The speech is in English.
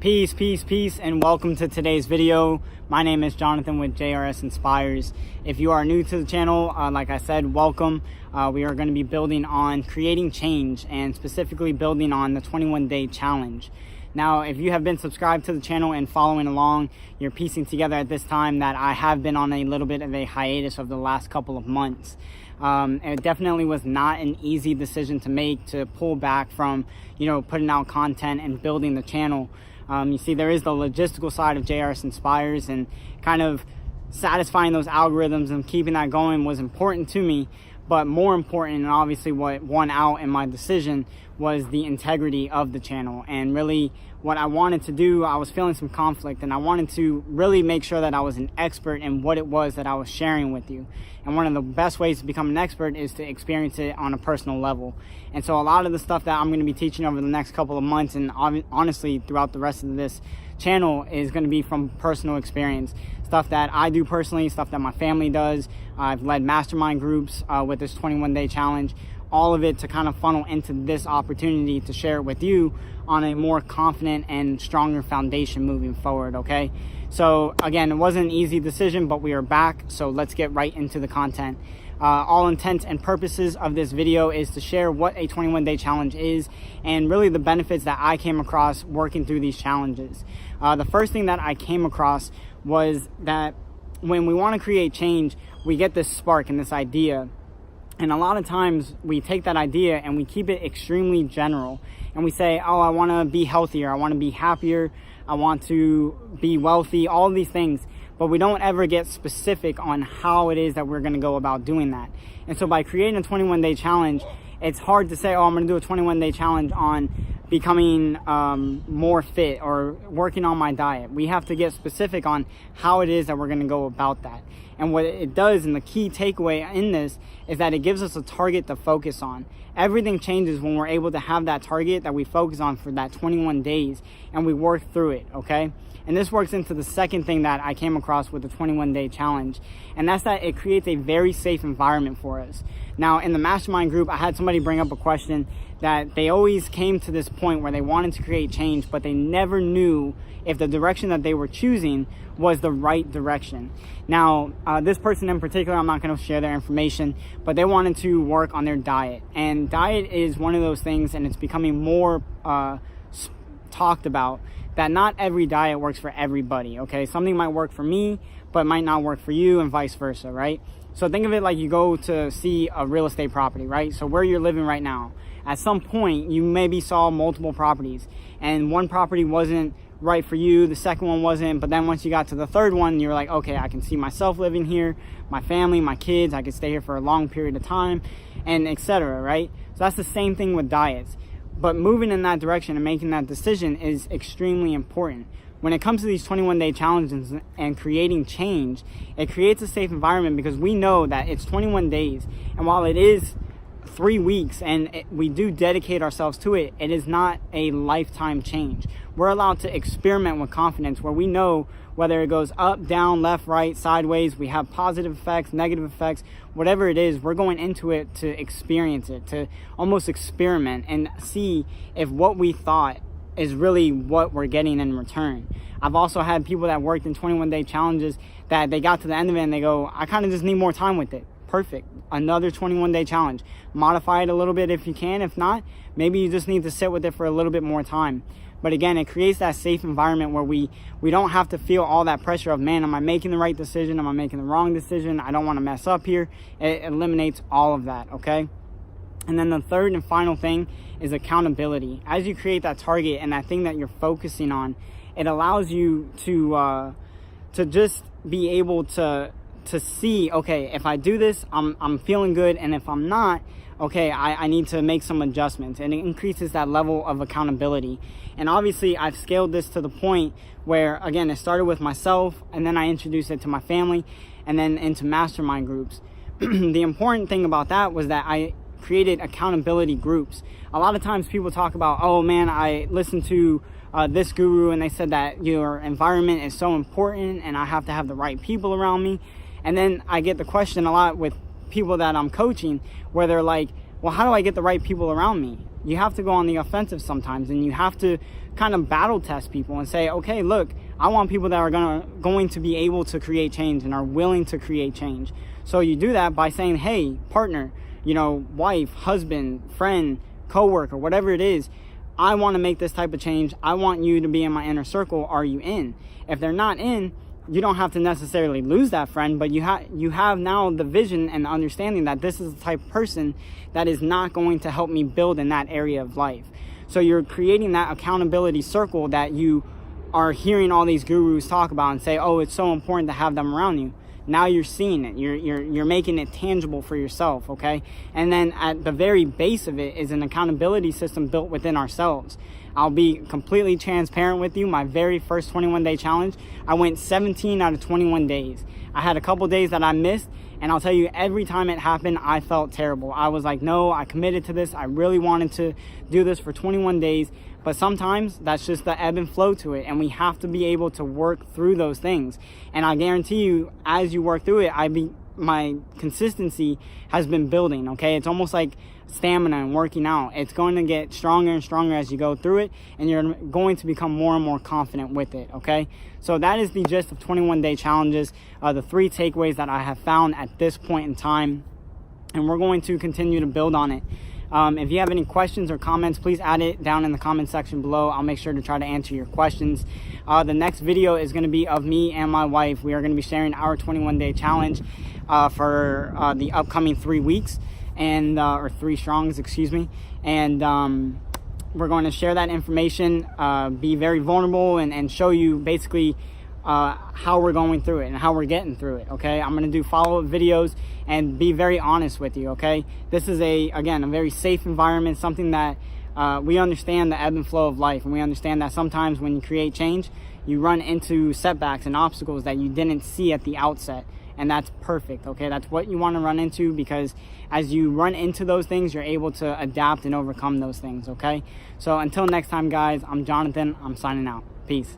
Peace, and welcome to today's video. My name is Jonathan with JRS Inspires. If you are new to the channel, like I said, welcome. We are going to be building on creating change and specifically building on the 21-day challenge. Now, if you have been subscribed to the channel and following along, you're piecing together at this time that I have been on a little bit of a hiatus of the last couple of months. It definitely was not an easy decision to make, to pull back from, putting out content and building the channel. You see, there is the logistical side of JRS Inspires, and kind of satisfying those algorithms and keeping that going was important to me. But more important, and obviously what won out in my decision, was the integrity of the channel. And really what I wanted to do, I was feeling some conflict, and I wanted to really make sure that I was an expert in what it was that I was sharing with you. And one of the best ways to become an expert is to experience it on a personal level. And so a lot of the stuff that I'm going to be teaching over the next couple of months, and honestly throughout the rest of this channel, is going to be from personal experience. Stuff that I do personally, stuff that my family does. I've led mastermind groups with this 21-day challenge. All of it to kind of funnel into this opportunity to share it with you on a more confident and stronger foundation moving forward, okay? So again, it wasn't an easy decision, but we are back, so let's get right into the content. All intents and purposes of this video is to share what a 21-day challenge is and really the benefits that I came across working through these challenges. The first thing that I came across was that when we want to create change, we get this spark and this idea. And a lot of times we take that idea and we keep it extremely general. And we say, oh, I want to be healthier, I want to be happier, I want to be wealthy, all of these things. But we don't ever get specific on how it is that we're going to go about doing that. And so by creating a 21-day challenge, it's hard to say, oh, I'm going to do a 21-day challenge on becoming more fit or working on my diet. We have to get specific on how it is that we're going to go about that. And what it does, and the key takeaway in this, is that it gives us a target to focus on. Everything changes when we're able to have that target that we focus on for that 21 days and we work through it, okay? And this works into the second thing that I came across with the 21-day challenge, and that's that it creates a very safe environment for us. Now, in the mastermind group, I had somebody bring up a question that they always came to this point where they wanted to create change, but they never knew if the direction that they were choosing was the right direction. Now, this person in particular, I'm not going to share their information, but they wanted to work on their diet. And diet is one of those things, and it's becoming more talked about, that not every diet works for everybody, okay? Something might work for me, but might not work for you, and vice versa, right? So think of it like you go to see a real estate property, right? So where you're living right now, at some point, you maybe saw multiple properties, and one property wasn't right for you, the second one wasn't, but then once you got to the third one, you were like, okay, I can see myself living here, my family, my kids, I could stay here for a long period of time, and etc., right? So that's the same thing with diets. But moving in that direction and making that decision is extremely important. When it comes to these 21-day challenges and creating change, it creates a safe environment because we know that it's 21 days. And while it is 3 weeks and we do dedicate ourselves to it, it is not a lifetime change. We're allowed to experiment with confidence where we know whether it goes up, down, left, right, sideways, we have positive effects, negative effects, whatever it is, we're going into it to experience it, to almost experiment and see if what we thought is really what we're getting in return. I've also had people that worked in 21-day challenges that they got to the end of it and they go, I kind of just need more time with it. Perfect. Another 21-day challenge. Modify it a little bit if you can. If not, maybe you just need to sit with it for a little bit more time. But again, it creates that safe environment where we don't have to feel all that pressure of, man, am I making the right decision? Am I making the wrong decision? I don't want to mess up here. It eliminates all of that, okay? And then the third and final thing is accountability. As you create that target and that thing that you're focusing on, it allows you to just be able to see, okay, if I do this, I'm feeling good, and if I'm not, okay, I need to make some adjustments, and it increases that level of accountability. And obviously I've scaled this to the point where, again, it started with myself, and then I introduced it to my family, and then into mastermind groups. The important thing about that was that I created accountability groups. A lot of times people talk about, oh man, I listened to this guru and they said that your environment is so important and I have to have the right people around me. And then I get the question a lot with people that I'm coaching where they're like, well, how do I get the right people around me? You have to go on the offensive sometimes, and you have to kind of battle test people and say, okay, look, I want people that are going to be able to create change and are willing to create change. So you do that by saying, hey, partner, wife, husband, friend, coworker, whatever it is, I want to make this type of change. I want you to be in my inner circle. Are you in? If they're not in, you don't have to necessarily lose that friend, but you have now the vision and the understanding that this is the type of person that is not going to help me build in that area of life. So you're creating that accountability circle that you are hearing all these gurus talk about and say, oh, it's so important to have them around you. Now you're seeing it. You're making it tangible for yourself, okay? And then at the very base of it is an accountability system built within ourselves. I'll be completely transparent with you. My very first 21-day challenge, I went 17 out of 21 days. I had a couple days that I missed, and I'll tell you, every time it happened, I felt terrible. I was like, no, I committed to this. I really wanted to do this for 21 days. But sometimes that's just the ebb and flow to it, and we have to be able to work through those things. And I guarantee you, as you work through it, my consistency has been building, okay? It's almost like stamina and working out. It's going to get stronger and stronger as you go through it, and you're going to become more and more confident with it, okay? So that is the gist of 21-day challenges, the 3 takeaways that I have found at this point in time, and we're going to continue to build on it. If you have any questions or comments, please add it down in the comment section below. I'll make sure to try to answer your questions. The next video is going to be of me and my wife. We are going to be sharing our 21-day challenge for the upcoming 3 weeks, and or 3 strongs, excuse me. And we're going to share that information, be very vulnerable, and show you basically how we're going through it and how we're getting through it, okay? I'm going to do follow-up videos and be very honest with you, okay? This is, again, a very safe environment, something that we understand the ebb and flow of life, and we understand that sometimes when you create change, you run into setbacks and obstacles that you didn't see at the outset, and that's perfect, okay? That's what you want to run into, because as you run into those things, you're able to adapt and overcome those things, okay? So until next time, guys, I'm Jonathan. I'm signing out. Peace.